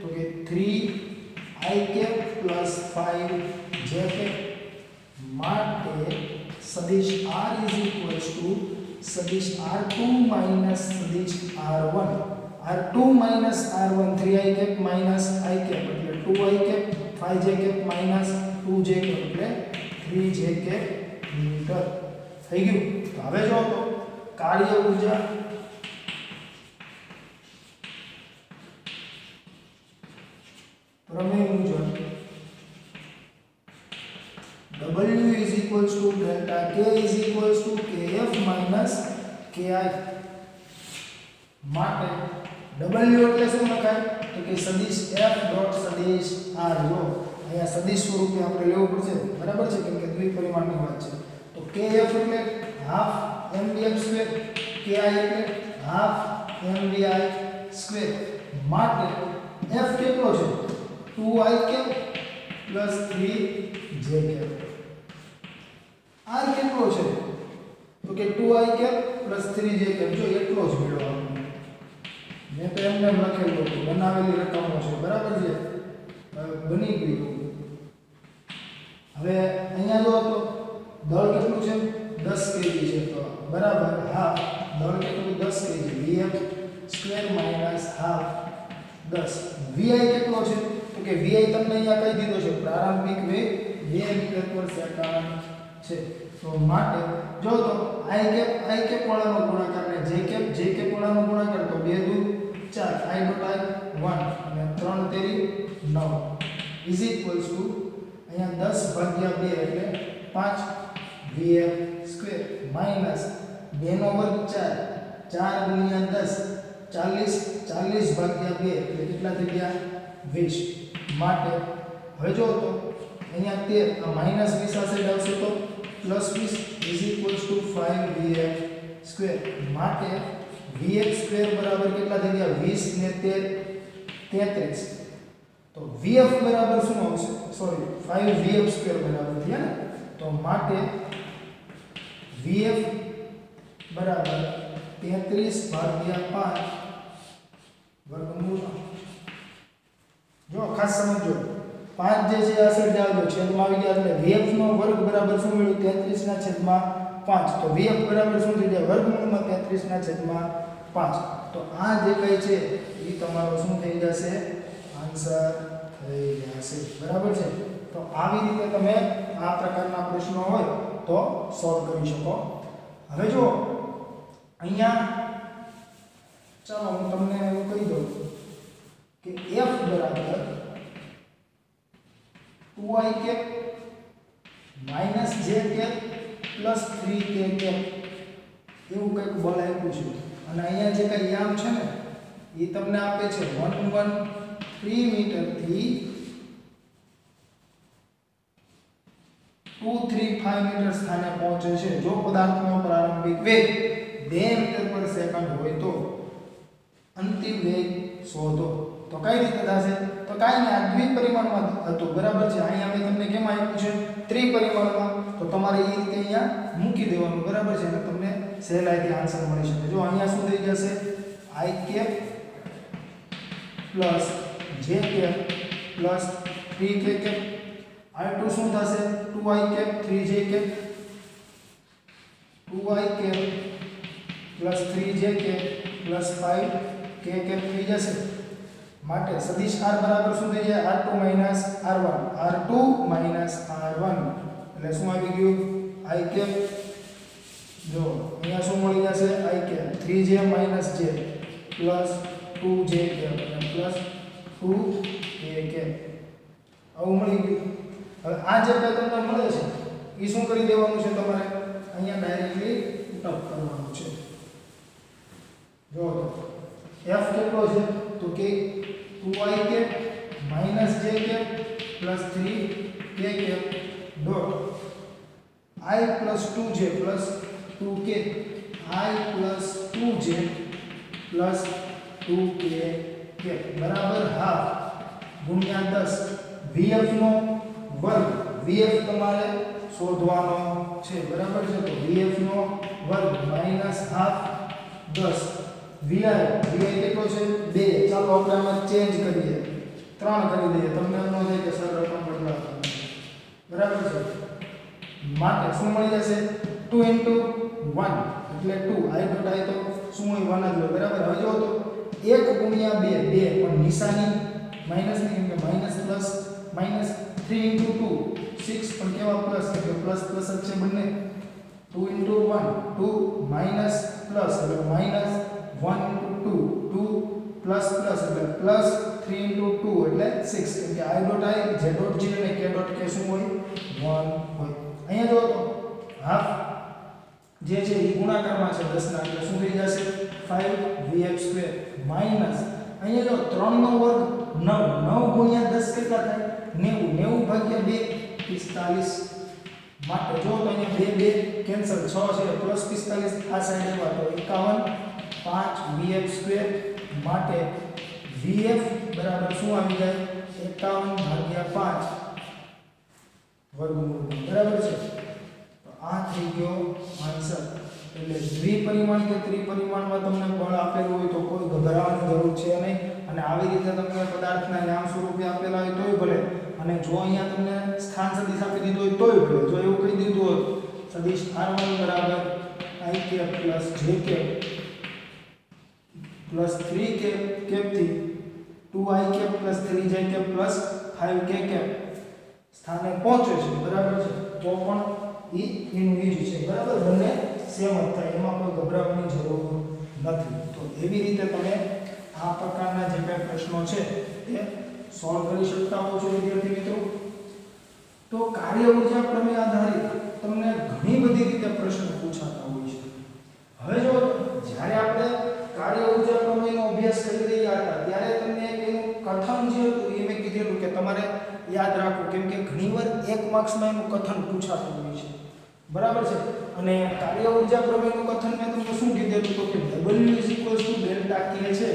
તો કે 3i cap + 5j cap માટે સદિશ r સદિશ r2 - સદિશ r1. r2 - r1 3i cap - i cap એટલે 2i cap 5j cap - 2j cap એટલે 3j cap મીટર થઈ ગયું. તો હવે જો તો કાર્ય ઊર્જા પ્રમેય મુજબ W delta K kF ki માટે W એટલે શું લખાય? તો કે સદિશ F ડોટ સદિશ R. જો અહીંયા સદિશ સ્વરૂપે આપણે લેવું પડશે, બરાબર છે, કેમ કે દ્વિપરિમાણની વાત છે. તો kF એટલે હાફ mvf સ્ક્વેર, ki એટલે હાફ mvi સ્ક્વેર માટે F કેટલો છે? 2i cap + 3j cap. R કેટલો છે? તો કે 2i cap + 3j cap. જો એટલો જ મેળવવાનો. મેં તો એમને લખેલું હતું, બનાવેલી રકમો છે, બરાબર છે, બની ગયું. હવે અહીંયા જો તો દળ કેટલું છે? 10 kg છે. તો બરાબર હાફ દળ કેટલું? 10 kg vf square minus half 10. vi કેટલો છે? તો કે vi તમને અહીંયા કહી દીધો છે પ્રારંભિક વેગ 2 મીટર/સેકન્ડ છે. તો માટે જો તો i cap વાળાનો ગુણાકાર ને j cap વાળાનો ગુણાકાર તો 2 દુ 4 i ડોટ i 1 અને 3 તેરી 9 અહીંયા 10/2 એટલે 5 vf સ્ક્વેર માઈનસ 2 નો વર્ગ 4 ગુણ્યા 10 40/2 એટલે કેટલા થઈ ગયા? 20. માટે હવે જો તો અહીંયા 13 આ માઈનસ 20 આ સાઈડ આવશે તો પ્લસ 20 5 vf સ્ક્વેર માટે vf સ્ક્વેર બરાબર કેટલા થઈ ગયા? 20 ને 33. તો vf બરાબર શું આવશે? સોરી 5 vf સ્ક્વેર બરાબર થયા ને. તો માટે vf બરાબર 33/5 વર્ગમૂળ. જો ખાસ સમજો 5 જે છે આ સાઈડ આવજો છેદમાં આવી ગયા એટલે vf નો વર્ગ બરાબર શું મળ્યું? 33/5. તો vf બરાબર શું થઈ જાય? વર્ગમૂળમાં 33/5. તો આ જે કઈ છે એ તમારો શું થઈ જશે? આન્સર થઈ જશે. બરાબર છે. તો આવી રીતે તમે આ પ્રકારના પ્રશ્નો હોય તો સોલ્વ કરી શકો. હવે જો અહીંયા ચાલો હું તમને એવું કહી દઉં કે f બરાબર 2i cap - j cap + 3k cap એવું કંઈક બળ આપ્યું છે. અને અહીંયા જે કઈ યામ છે ને એ તમને આપે છે 113 મીટર થી 235 મીટર સ્થાને પહોંચે છે જો પદાર્થનો પ્રારંભિક વેગ v 2 મીટર પર સેકન્ડ હોય તો અંતિમ વેગ શોધો. તો કઈ રીતે થશે? તો કાઈ નહીં, આ દ્વિપરિમાણમાં હતું બરાબર છે. અહીંયા અમે તમને કેમ આપ્યું છે? ત્રિપરિમાણમાં. તો તમારે એ રીતે અહીંયા મૂકી દેવાનું બરાબર છે, અને તમને સહેલાઈથી આન્સર મળી શકે. જો અહીંયા શું થઈ જશે? i cap plus j cap plus 3k cap. r2 શું થશે? 2i cap 3j cap 2i cap plus 3j cap plus 5k cap થઈ જશે. માટે સદિશ r બરાબર શું થઈ જાય? r2 r1 r2 r1 એટલે શું આવી ગયું? i cap. જો અહીંયા શું મળી જશે? i cap 3j j plus 2j cap અને પ્લસ 2k કેપ આવું મળી ગયું. હવે આ જે તમને મળે છે એ શું કરી દેવાનું છે? તમારે અહીંયા ડાયરેક્ટલી પુટ કરવાનું છે. જો f કેટલો છે? તો કે 2i cap j cap plus 3k cap dot i plus 2j plus 2k i plus 2j plus 2k cap બરાબર હાફ ગુણ્યા 10 vf નો વર્ગ. vf તમારે શોધવાનો છે બરાબર છે. તો vf નો વર્ગ માઈનસ હાફ 10 vi કેટલો છે? 2. ચાલો આપણે આમાં ચેન્જ કરીએ, 3 કરી દઈએ. તમને એમ ન થાય કે સર રકમ બદલાતા બરાબર છે. માટે શું મળી જશે? 2 * 1 એટલે 2. i ડોટ i તો શું હોય? 1 જ હોય બરાબર. હવે જો તો 1 ગુણ્યા 2 2 પણ નિશાની માઈનસ ની, કેમ કે માઈનસ પ્લસ માઈનસ 3 * 2 6 પણ કેવા પ્લસ, એટલે પ્લસ પ્લસ જ છે બંને. 2 * 1 2 માઈનસ પ્લસ એટલે માઈનસ 1 * 2 2 પ્લસ પ્લસ એટલે પ્લસ 3 * 2 એટલે 6. કેમ કે i dot i j dot j અને k ડોટ k શું હોય? 1 હોય. અહીંયા જો તો હાફ જે છે એ ગુણાકારમાં છે 10 ના, એટલે શું થઈ જશે? 5vf² માઈનસ અહીંયા જો 3 નો વર્ગ 9 9 ગુણ્યા 10 કેટલા થાય? 90 90 ભાગ્યા 2 45. માટે જો તો અહીંયા 2 2 કેન્સલ, 6 છે પ્લસ 45 આ સાઈડ આવ્યા તો 51 5vf² માટે vf બરાબર શું આવી જાય? 51/5 વર્ગમૂળ બરાબર છે. તો આ થઈ ગયો આન્સર. એટલે દ્વિપરિમાણ કે ત્રિપરિમાણમાં તમને બળ આપેલું હોય તો કોઈ ગભરાવાની જરૂર છે નહીં. અને આવી રીતે તમને પદાર્થના નામ સ્વરૂપે આપેલા હોય તોય ભલે, અને જો અહીંયા તમને સ્થાન સદિશ આપી દીધું હોય તોય ભલે. જો એવું કહી દીધું હોય સદિશ r1 બરાબર i cap plus j cap plus 3k cap થી 2i cap plus 3j cap plus 5k cap સ્થાને પહોંચે છે બરાબર છે, તો પણ એ એનું જ છે બરાબર. બંને સેમ જ થાય, એમાં કોઈ ગભરાવાની જરૂર નથી. તો એવી રીતે તમે આ પ્રકારના જે કંઈ પ્રશ્નો છે તે સોલ્વ કરી શકતા હો છો વિદ્યાર્થી મિત્રો. તો કાર્ય ઊર્જા પ્રમેય આધારિત તમને ઘણી બધી રીતે પ્રશ્ન પૂછાતા હોય છે. હવે જો જ્યારે આપણે કાર્ય ઊર્જા પ્રમેયનો અભ્યાસ કરી રહ્યા હતા ત્યારે તમને એનું કથન જે હતું એ મેં કીધેલું કે તમારે યાદ રાખવું, કેમ કે ઘણીવાર 1 માર્ક્સમાં એનું કથન પૂછાતું હોય છે બરાબર છે. અને કાર્ય ઊર્જા પ્રમેયનું કથન મેં તમને શું કીધેલું તો કે W = Δk છે,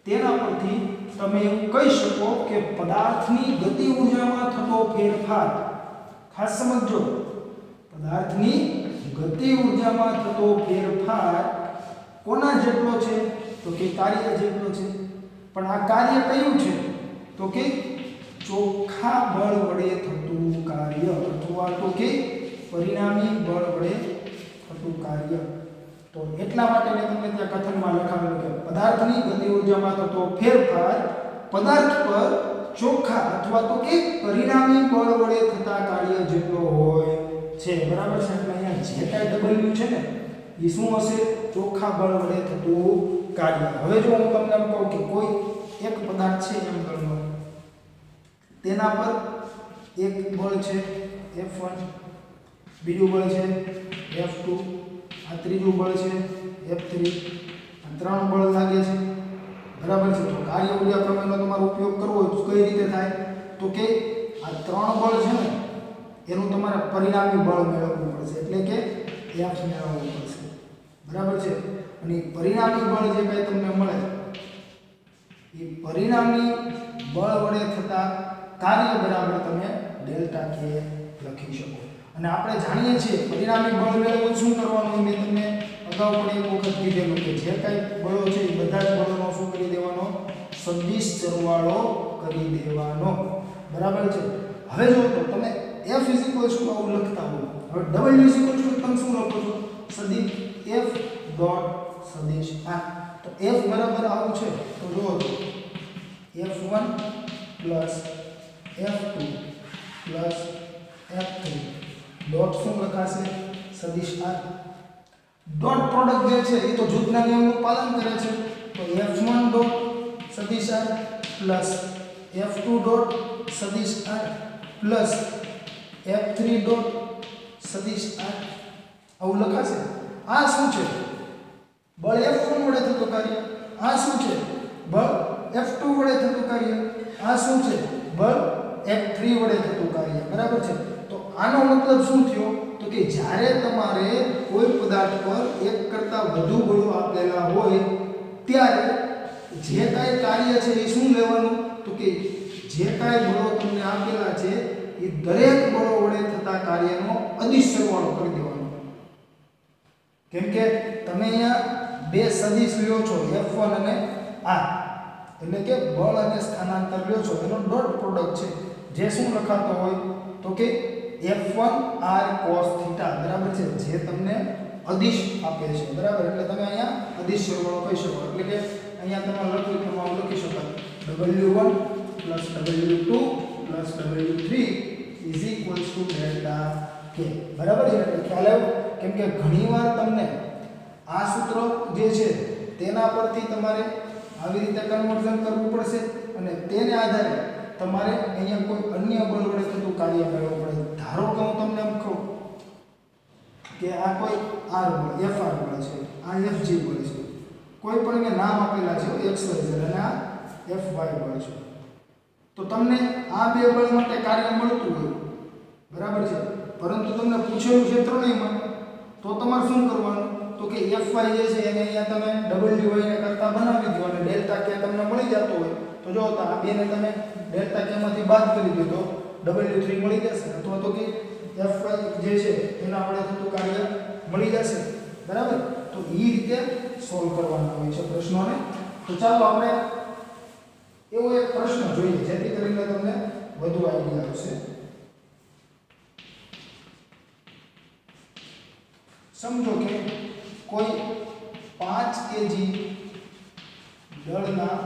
તેના પરથી તમે એવું કહી શકો કે પદાર્થની ગતિ ઊર્જામાં થતો ફેરફાર, ખાસ સમજો, પદાર્થની ગતિ ઊર્જામાં થતો ફેરફાર કોના જેટલો છે? તો કે કાર્ય જેટલો છે. પણ આ કાર્ય કયું છે? તો કે ચોખ્ખા બળ વડે થતું કાર્ય, અથવા તો કે પરિણામી બળ વડે થતું કાર્ય. તો એટલા માટે મેં તમને ત્યાં કથનમાં લખાવેલું કે પદાર્થની ગતિ ઊર્જામાં થતો ફેરફાર પદાર્થ પર ચોખ્ખા અથવા તો કે પરિણામી બળ વડે થતા કાર્ય જેટલો હોય છે બરાબર છે. એટલે અહીંયા જે કાંઈ W છે ને એ શું હશે? ચોખ્ખા બળ વડે થતું કાર્ય. હવે જો હું તમને એમ કહું કે કોઈ એક પદાર્થ છે એમ ગણો, તેના પર એક બળ છે F1, બીજું બળ છે F2, આ ત્રીજું બળ છે F3, આ 3 બળ લાગે છે બરાબર છે. તો કાર્ય ઊર્જા પ્રમેયનો તમારો ઉપયોગ કરવો હોય તો કઈ રીતે થાય? તો કે આ 3 બળ છે ને એનું તમારે પરિણામી બળ મેળવવું પડશે, એટલે કે F મેળવવું પડશે બરાબર છે અને પરિણામી બળ જે કાંઈ તમને મળે એ પરિણામી બળ વડે થતા કાર્ય બરાબર તમે ડેલ્ટા કે લખી શકો અને આપણે જાણીએ છીએ પરિણામી બળ મેળવવું શું કરવાનું મેં તમને અગાઉ પણ એક વખત કીધેલું કે જે કાંઈ બળો છે એ બધા જ બળોનો શું કરી દેવાનો સદિશ સરવાળો કરી દેવાનો બરાબર છે હવે જો તો તમે F આવું લખતા હો હવે W તમે શું લખો છો સદિશ F ડોટ સદિશ R તો F બરાબર આવું છે તો જુઓ તો F1 plus F2 plus F3 dot શું લખાશે સદિશ R ડોટ પ્રોડક્ટ જે છે એ તો જૂથના નિયમનું પાલન કરે છે તો F1 ડોટ સદિશ R પ્લસ F2 ડોટ સદિશ R પ્લસ F3 ડોટ સદિશ R આવું લખાશે આ શું છે બળ F1 વડે થતું કાર્ય આ શું છે બળ F2 વડે થતું કાર્ય આ શું છે બળ F3 વડે થતું કાર્ય બરાબર છે તો આનો મતલબ શું થયો તો કે જ્યારે તમારે કોઈ પદાર્થ પર એક કરતાં વધુ બળો આપેલા હોય ત્યારે જે કાંઈ કાર્ય છે એ શું લેવાનું તો કે જે કાંઈ બળો તમને આપેલા છે એ દરેક બળો વડે થતા કાર્યનો અદિશ સરવાળો કરી દેવાનો કેમ કે તમે અહીંયા બે સદિશ લ્યો છો F1 અને R એટલે કે બળ અને સ્થાનાંતર લ્યો છો એનો ડોટ પ્રોડક્ટ છે જે શું લખાતો હોય તો કે F1 R cos θ બરાબર છે જે તમને અદિશ આપે છે બરાબર એટલે તમે અહીંયા અદિશ સરવાળો કહી શકો એટલે કે અહીંયા તમે લખી શકો W1 W2 W3 delta K બરાબર છે એટલે ખ્યાલ આવ્યો કેમ કે ઘણીવાર તમને આ સૂત્ર જે છે તેના પરથી તમારે આવી રીતે કન્વર્ઝન કરવું પડશે અને તેને આધારે તમારે અહીંયા કોઈ અન્ય બળ વડે થતું કાર્ય મેળવવું પડે ધારો કે હું તમને એમ કહું કે આ કોઈ R બળ Fr બળ છે આ Fg બળ છે કોઈ પણ મેં નામ આપેલા છે XYZ અને આ Fy બળ છે તો તમને આ બે બળ માટે કાર્ય મળતું હોય બરાબર છે પરંતુ તમને પૂછેલું ક્ષેત્ર નહીં મળે તો તમારે શું કરવાનું તો કે Fy જે છે એને અહીંયા તમે Wy ને કરતા બનાવી દો અને ડેલ્ટા K તમને મળી જતો હોય તો જો આ બેને તમે ડેલ્ટા K માંથી બાદ કરી દો તો W3 મળી જશે અથવા તો કે Fy જે છે એના વડે થતું કાર્ય મળી જશે બરાબર તો એ રીતે સોલ્વ કરવાના હોય છે પ્રશ્નોને તો ચાલો આપણે એવો એક પ્રશ્ન જોઈએ જેથી કરીને તમને વધુ આઈડિયા આવશે સમજો કે કોઈ 5 kg દળના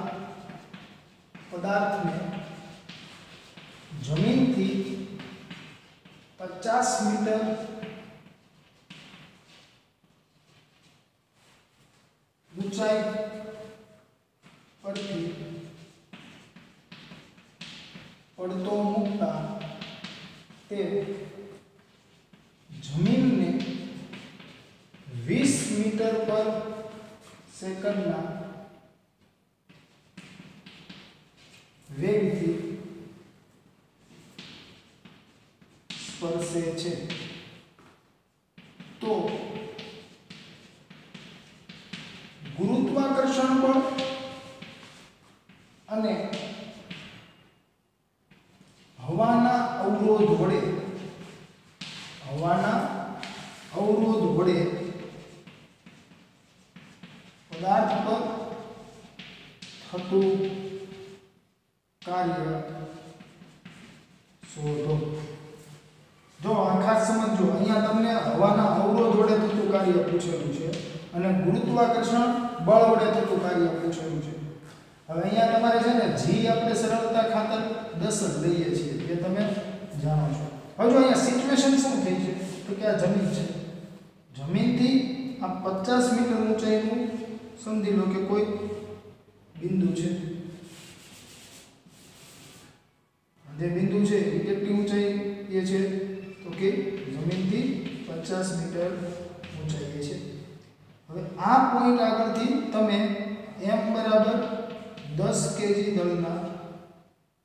પદાર્થને જમીનથી 50 મીટર ઊંચાઈ પરથી પડતો મૂકતા તે જમીનને 20 મીટર પર સેકન્ડના વેગથી સ્પર્શે છે તો ગુરુત્વાકર્ષણ બળ અને હવાના અવરોધ વડે પદાર્થ પર થતું કાર્ય શોધો જો આ ખાસ સમજો અહીંયા તમને હવાના અવરોધ વડે થતું કાર્ય પૂછેલું છે અને ગુરુત્વાકર્ષણ બળ વડે થતું કાર્ય પૂછેલું છે હવે અહીંયા તમારે છે ને g આપણે સરળતા ખાતર 10 જ લઈએ છીએ જે તમે જાણો છો હવે જો અહીંયા સિચ્યુએશન શું થઈ છે તો કે આ જમીન છે જમીનથી આ 50 મીટર ઊંચાઈનું સમજી લો કે કોઈ બિંદુ છે જે બિંદુ છે એ કેટલી ઊંચાઈ એ છે તો કે જમીનથી 50 મીટર ઊંચાઈ છે હવે આ પોઈન્ટ આગળથી તમે m બરાબર 10 kg દળના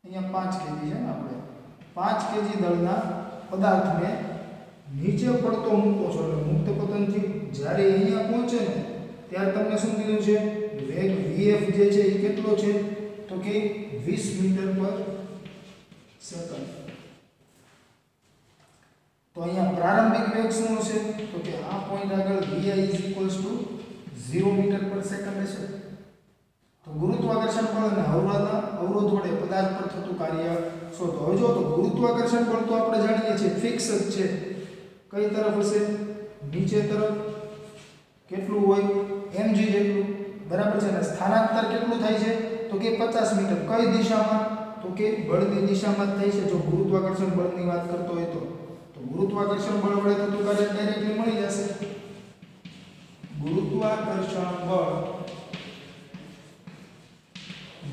અહીંયા 5 kg છે ને આપણે 5 kg દળના પદાર્થને નીચે પડતો મૂકો છો એટલે મુક્ત પતનથી જ્યારે અહીંયા પહોંચે ને ત્યારે તમને શું કીધું છે વેગ vf જે છે એ કેટલો છે તો કે 20 મીટર પર સેકન્ડ તો અહીંયા પ્રારંભિક વેગ શું હશે તો કે આ પોઈન્ટ આગળ vi 0 મીટર પર સેકન્ડ હશે તો ગુરુત્વાકર્ષણ બળ અને અવરોધ વડે પદાર્થ પર થતું કાર્ય શોધો હવે જો તો ગુરુત્વાકર્ષણ બળ તો આપણે જાણીએ છીએ ફિક્સ જ છે કઈ તરફ હશે નીચે તરફ કેટલું હોય mg જેટલું બરાબર છે અને સ્થાનાંતર કેટલું થાય છે તો કે 50 મીટર કઈ દિશામાં તો કે બળની દિશામાં થાય છે જો ગુરુત્વાકર્ષણ બળની વાત કરતો હોય તો ગુરુત્વાકર્ષણ બળ વડે થતું કાર્ય ડાયરેક્ટલી મળી જશે ગુરુત્વાકર્ષણ બળ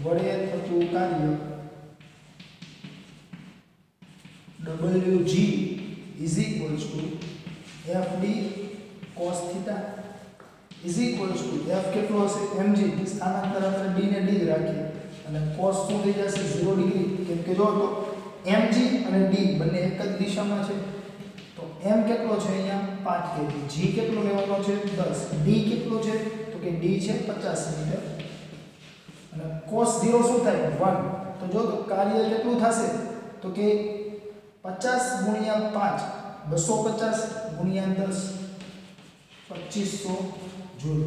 વડે થતું કાર્ય Wg is equals to Fd cos theta is equals to F કેટલો હશે mg સ્થાનાંતર આપણે d ને d રાખીએ અને cos શું થઈ જશે 0 ડિગ્રી કેમ કે જો તો mg અને d બંને એક જ દિશામાં છે તો m કેટલો છે અહીંયા 5 kg g કેટલો લેવાનો છે 10 d કેટલો છે તો કે d છે 50 મીટર અને cos 0 શું થાય 1 તો જો તો કાર્ય કેટલું થશે તો કે 50 ગુણ્યા 5 250 ગુણ્યા 10 2500 જૂલ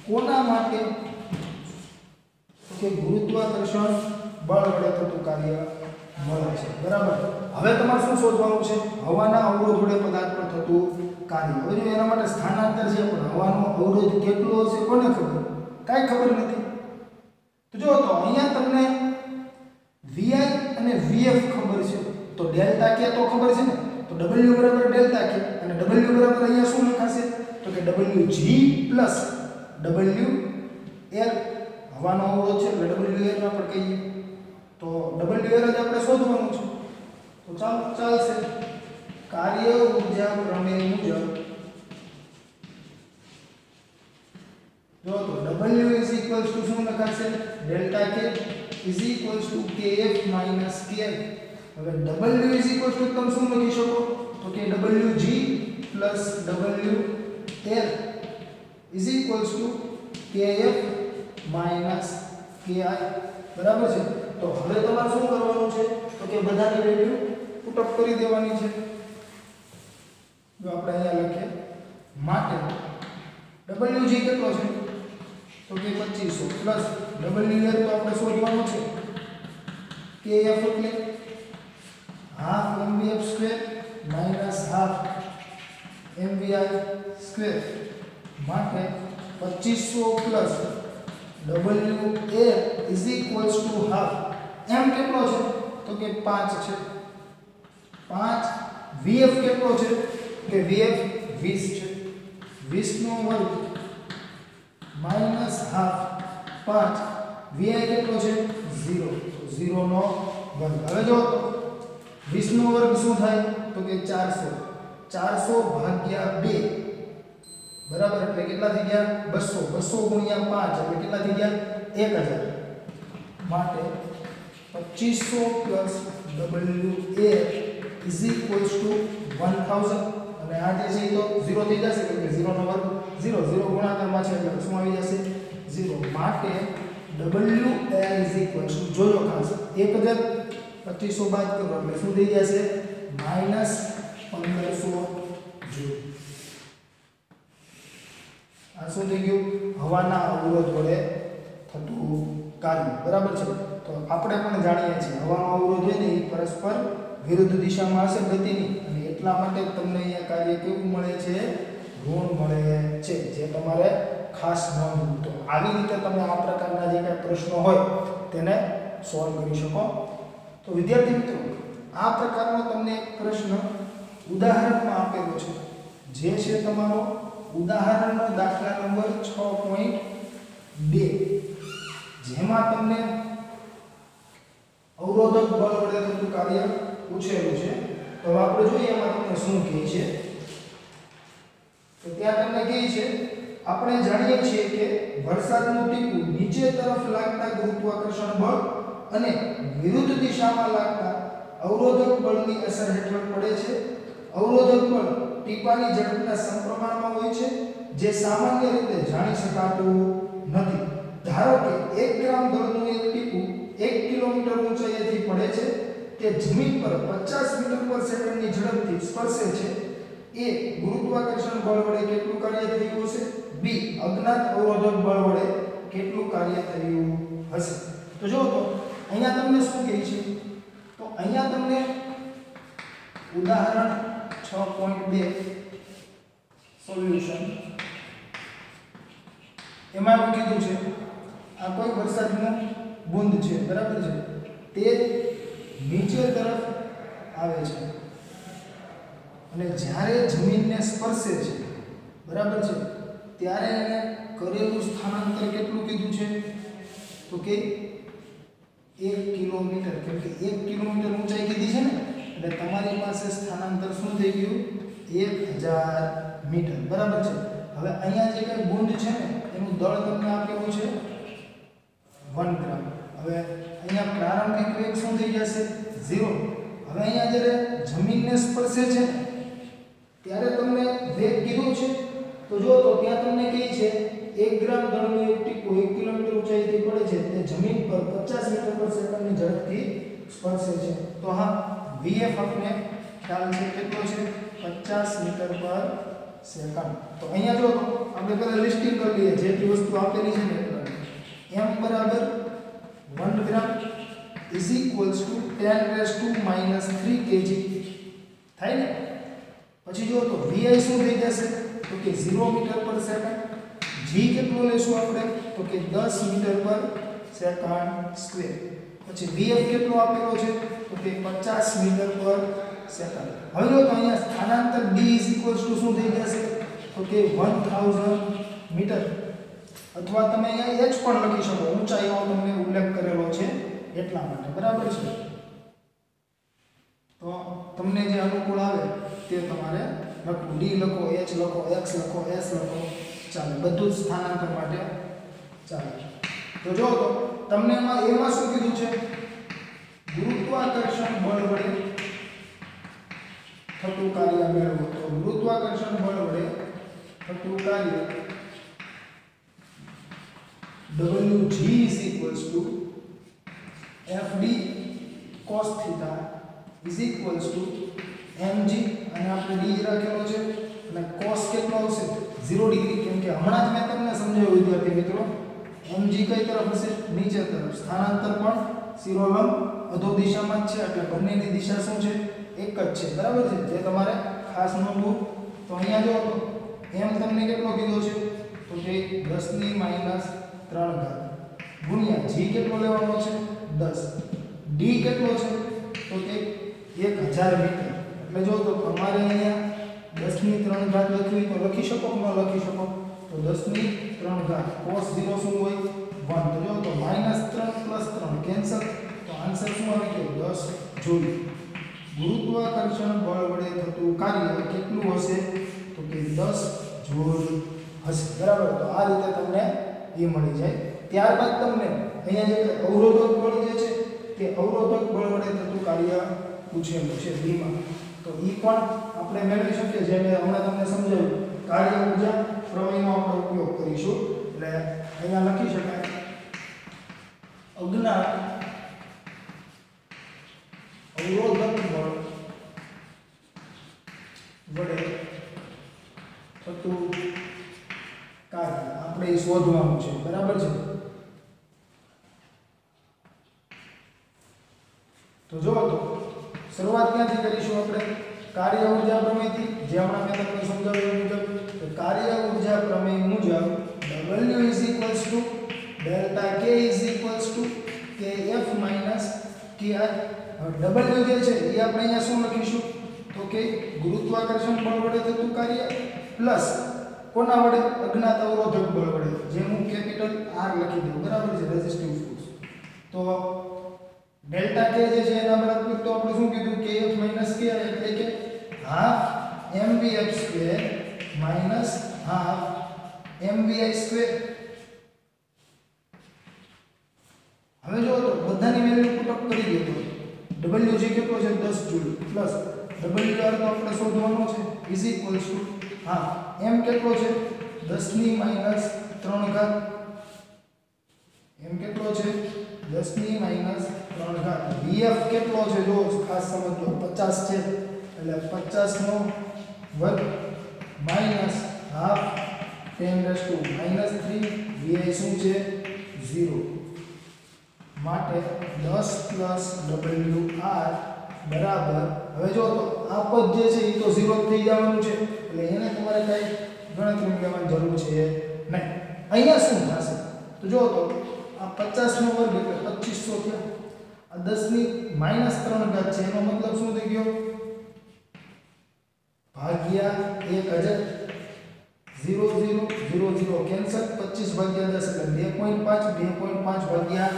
કોના માટે તો કે ગુરુત્વાકર્ષણ બળ વડે થતું કાર્ય મળે છે બરાબર હવે તમારે શું શોધવાનું છે હવાના અવરોધ વડે પદાર્થ પર થતું કાર્ય હવે જો એના માટે સ્થાનાંતર છે પણ હવાનો અવરોધ કેટલો હશે કોને ખબર કાંઈ ખબર નથી તો જો તો અહીંયા તમને vi અને vf ખબર છે તો ડેલ્ટા કે તો ખબર છે ને તો w બરાબર ડેલ્ટા કે અને w બરાબર અહીંયા શું લખાશે તો કે wg પ્લસ wr હવાનો અવરોધ છે એટલે wr આપણે કહીએ તો wr જ આપણે શોધવાનું છે તો ચાલશે કાર્ય ઊર્જા પ્રમેય મુજબ જો તો w શું લખાશે ડેલ્ટા k kf ki હવે w તમે શું લખી શકો તો કે wg wr kf ki બરાબર છે તો હવે તમારે શું કરવાનું છે તો કે બધાની વેલ્યુ પુટ અપ કરી દેવાની છે જો આપણે અહીંયા લખીએ માટે wg કેટલો છે તો કે 2500 પ્લસ wr તો આપણે શોધવાનું છે kf એટલે half mvf square minus half mvi square માટે 2500 plus wa is equals to half m કેટલો છે તો કે 5 છે 5 vf કેટલો છે કે vf 20 છે 20 નો વર્ગ minus half 5 vi કેટલો છે 0 તો 0 નો વર્ગ હવે જો 20 નો વર્ગ શું થાય તો કે 400 ભાગ્યા 2 બરાબર એટલે કેટલા થઈ ગયા 200 ગુણ્યા 5 એટલે કેટલા થઈ ગયા 1000 માટે 2500 plus wa is equals to 1000 અને આ જે છે તો 0 થઈ જશે એટલે 0 નો વર્ગ 0 ગુણાકારમાં છે એટલે શું આવી જશે 0 માટે wa is equals to જોજો ખાસ 1000 બાદ કરો એટલે શું થઈ જશે -1500 જૂલ આ શું થઈ ગયું હવાના અવરોધ વડે થતું કાર્ય બરાબર છે તો આપણે પણ જાણીએ છીએ હવાનો અવરોધ હોય ને એ પરસ્પર વિરુદ્ધ દિશામાં હશે ગતિની અને એટલા માટે તમને અહીંયા કાર્ય કેવું મળે છે ઋણ મળે છે જે તમારે ખાસ નોંધવું તો આવી રીતે તમે આ પ્રકારના જે કાંઈ પ્રશ્નો હોય તેને સોલ્વ કરી શકો તો વિદ્યાર્થી મિત્રો આ પ્રકારનો તમને એક પ્રશ્ન ઉદાહરણમાં આપેલો છે જે છે તમારો ઉદાહરણનો દાખલા નંબર 6.2 જેમાં તમને અવરોધક બળ વડે થતું કાર્ય પૂછેલું છે તો આપણે જોઈએ એમાં તમને શું કહે છે તો ત્યાં તમને કહે છે આપણે જાણીએ છીએ કે વરસાદનું ટીપું નીચે તરફ લાગતા ગુરુત્વાકર્ષણ બળ અને વિરુદ્ધ દિશામાં લાગતા અવરોધક બળની અસર હેઠળ પડે છે અવરોધક બળ ટીપાની ઝડપના સમપ્રમાણમાં હોય છે, જે સામાન્ય રીતે જાણી શકાતું નથી. ધારો કે 1 ગ્રામ દળનું એક ટીપું 1 કિલોમીટર ઊંચાઈએથી પડે છે, તે જમીન પર 50 મીટર પર સેકન્ડની ઝડપથી સ્પર્શે છે. એ ગુરુત્વાકર્ષણ બળ વડે કેટલું કાર્ય થયું હશે? બી અજ્ઞાત અવરોધક બળ વડે કેટલું કાર્ય થયું હશે? તો જો તો અહીંયા તમને શું કહે છે? તો અહીંયા તમને ઉદાહરણ 6.2 સોલ્યુશન એમાં એવું કીધું છે, આ કોઈ વરસાદનું બૂંદ છે, બરાબર છે, તે નીચે તરફ આવે છે અને જ્યારે જમીનને સ્પર્શે છે, બરાબર છે, ત્યારે એને કરેલું સ્થાનાંતર કેટલું કીધું છે? તો કે 1 કિલોમીટર, કેમ કે 1 કિલોમીટર ઊંચાઈ કીધી છે ને, એટલે તમારી પાસે સ્થાનાંતર શું થઈ ગયું? 1000 મીટર, બરાબર છે. હવે અહીંયા જે કઈ બુંદ છે ને એનું દળ તમને આપેલું છે 1 ગ્રામ. હવે અહીંયા પ્રારંભિક વેગ શું થઈ જશે? 0. હવે અહીંયા જ્યારે જમીનને સ્પર્શે છે ત્યારે તમને વેગ કીધું છે, તો જો તો ત્યાં તમને કહે છે 1 ગ્રામ દળનું એક ટીપું 1 કિલોમીટર ઊંચાઈથી પડે છે, તે જમીન પર 50 મીટર પર સેકન્ડની ઝડપથી સ્પર્શે છે. તો હા, vf આપણે ખ્યાલ છે કેટલો છે? 50 મીટર પર સેકન્ડ. તો અહીંયા જો આપણે પહેલા લિસ્ટિંગ કરી લઈએ, જેટલી વસ્તુ આપેલી છે ને m બરાબર 1 ગ્રામ is equals to 10⁻³ kg થાય ને. પછી જો તો vi શું થઈ જશે? તો કે 0 મીટર પર સેકન્ડ. g કેટલો લેશું આપણે? તો કે 10 મીટર પર સેકન્ડ સ્ક્વેર. પછી vf કેટલો આપેલો છે? તો કે 50 મીટર પર સેકન્ડ. હવે જો તો અહીંયા સ્થાનાંતર d શું થઈ જશે? તો કે 1000 મીટર, અથવા તમે અહીંયા h પણ લખી શકો, ઊંચાઈનો તમને ઉલ્લેખ કરેલો છે એટલા માટે, બરાબર છે. તો તમને જે અનુકૂળ આવે તે તમારે લખવું. d લખો, h લખો, x લખો, s લખો, ચાલે, બધું જ સ્થાનાંતર માટે ચાલે. તો જો તો તમને એમાં શું કીધું છે? ગુરુત્વાકર્ષણ બળ વડે થતું કાર્ય મેળવો. તો ગુરુત્વાકર્ષણ બળ વડે થતું કાર્ય Wg Fd cos θ mg, અને આપણે d રાખેલો છે અને cos કેટલો આવશે? 0 ડિગ્રી, કેમ કે હમણાં જ મેં તમને સમજાવ્યું વિદ્યાર્થી મિત્રો, mg કઈ તરફ હશે? નીચે તરફ. સ્થાનાંતર પણ શિરોલંબ અધો દિશામાં જ છે, એટલે બંનેની દિશા શું છે? એક જ છે, બરાબર છે, જે તમારે ખાસ નોંધવું. તો અહીંયા જો તો m તમને કેટલો કીધો છે? તો કે 10⁻³ ગુણ્યા g કેટલો લેવાનો છે? 10. d કેટલો છે? તો કે 1000 મીટર. એટલે જો તો તમારે અહીંયા 10⁻³ લખવી તો લખી શકો કે ન લખી શકો? તો 10⁻³ cos 0 શું હોય? 1. તો જો તો -3 + 3 કેન્સલ, તો આન્સર શું આવે કે 10 જૂલ. ગુરુત્વાકર્ષણ બળ વડે થતું કાર્ય કેટલું હશે? તો કે 10 જૂલ હશે, બરાબર. તો આ રીતે તમને એ મળી જાય. ત્યારબાદ તમને અહીંયા જે અવરોધક બળ જે છે તે અવરોધક બળ વડે થતું કાર્ય પૂછેલું છે બીમાં. તો એ પણ આપણે મેળવી શકીએ, જે મેં હમણાં તમને સમજાવ્યું, કાર્ય ઊર્જા પ્રમેયનો આપણે ઉપયોગ કરીશું. એટલે અહીંયા લખી શકાય અજ્ઞાત અવરોધક બળ વડે થતું કાર્ય આપણે એ શોધવાનું છે, બરાબર છે. તો જો તો શરૂઆત ક્યાંથી કરીશું? આપણે કાર્ય ઊર્જા પ્રમેયથી, જે હમણાં મેં તમને સમજાવ્યું મુજબ. તો કાર્ય ઊર્જા પ્રમેય મુજબ W ∆K kF - ki. W જે છે એ આપણે અહીંયા શું લખીશું? તો કે ગુરુત્વાકર્ષણ બળ વડે થતું કાર્ય પ્લસ કોના વડે? અજ્ઞાત અવરોધક બળ વડે, જે હું કેપિટલ R લખી દઉં, બરાબર છે, રેઝિસ્ટિવ ફોર્સ. તો ડેલ્ટા કે જે છે એના બરાબર તો આપણે શું કીધું? kF - ki, એટલે કે ½ mvf² - ½ mvi². હવે જો તો બધાની વેલ્યુ પુટ અપ કરી દો. તો Wg કેટલો છે? 10 જૂલ પ્લસ WR તો આપણે શોધવાનો છે ઇઝ ઇક્વલ્સ ટુ હા m કેટલો છે 10 ની માઈનસ 3 ઘાત m કેટલો છે 10 ની માઈનસ 3 ઘાત vf કેટલો છે જો ખાસ સમજો 50 છે એટલે 50 નો વર્ગ માઈનસ હાફ 10 3 vi શું છે 0 માટે 10 પ્લસ wr બરાબર હવે જો તો આ પદ જે છે એ તો 0 થઈ જવાનું છે એટલે એને તમારે કઈ ગણતરી લેવાની જરૂર છે નહીં અહીંયા શું થશે તો જો તો આ 50 નો વર્ગ એટલે 2500 થયા આ 10 ની માઈનસ 3 ઘાત છે એનો મતલબ શું થઈ ગયો ભાગ્યા 1000 0 0 0 0 કેન્સલ 25 ભાગ્યા 10 એટલે 2.5 2.5 ભાગ્યા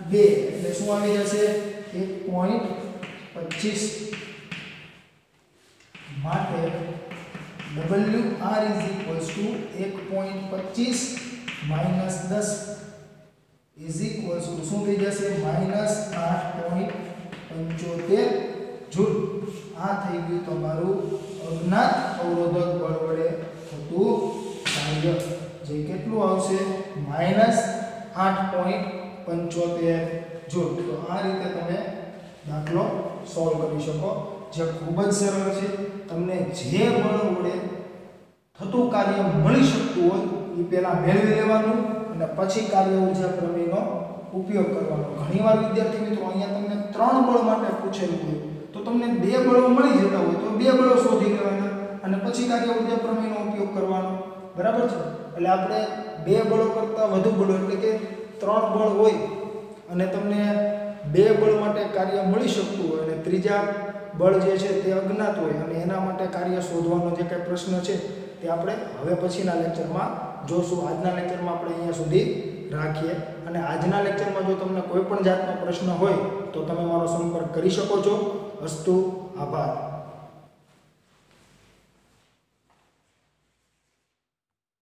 2 એટલે શું આવી જશે 1.25 માટે WR is equals to 1.25 minus 10 is equals to શું થઈ જશે minus 8.75 જૂલ આ થઈ ગયું તમારું અજ્ઞાત અવરોધક બળ વડે થતું કાર્ય જે કેટલું આવશે minus 8.75 જૂલ તો આ રીતે તમે દાખલો સોલ્વ કરી શકો જે ખૂબ જ સરળ છે તમને જે બળ વડે થતું કાર્ય મળી શકતું હોય એ પહેલા મેળવી લેવાનું અને પછી કાર્ય ઊર્જા પ્રમેયનો ઉપયોગ કરવાનો ઘણીવાર વિદ્યાર્થી મિત્રો અહીંયા તમને 3 બળ માટે પૂછેલું હોય તો તમને 2 બળો મળી જતા હોય તો 2 બળો શોધી લેવાના અને પછી કાર્ય ઊર્જા પ્રમેયનો ઉપયોગ કરવાનો બરાબર છે એટલે આપણે 2 બળો કરતાં વધુ બળો એટલે કે 3 બળ હોય અને તમને 2 બળ માટે કાર્ય મળી શકતું હોય અને ત્રીજા બળ જે છે તે અજ્ઞાત હોય અને એના માટે કાર્ય શોધવાનો જે કંઈ પ્રશ્ન છે તે આપણે હવે પછીના લેક્ચરમાં જોશું આજના લેક્ચરમાં આપણે અહીંયા સુધી રાખીએ અને આજના લેક્ચરમાં જો તમને કોઈ પણ જાતનો પ્રશ્ન હોય તો તમે મારો સંપર્ક કરી શકો છો અસ્તુ આભાર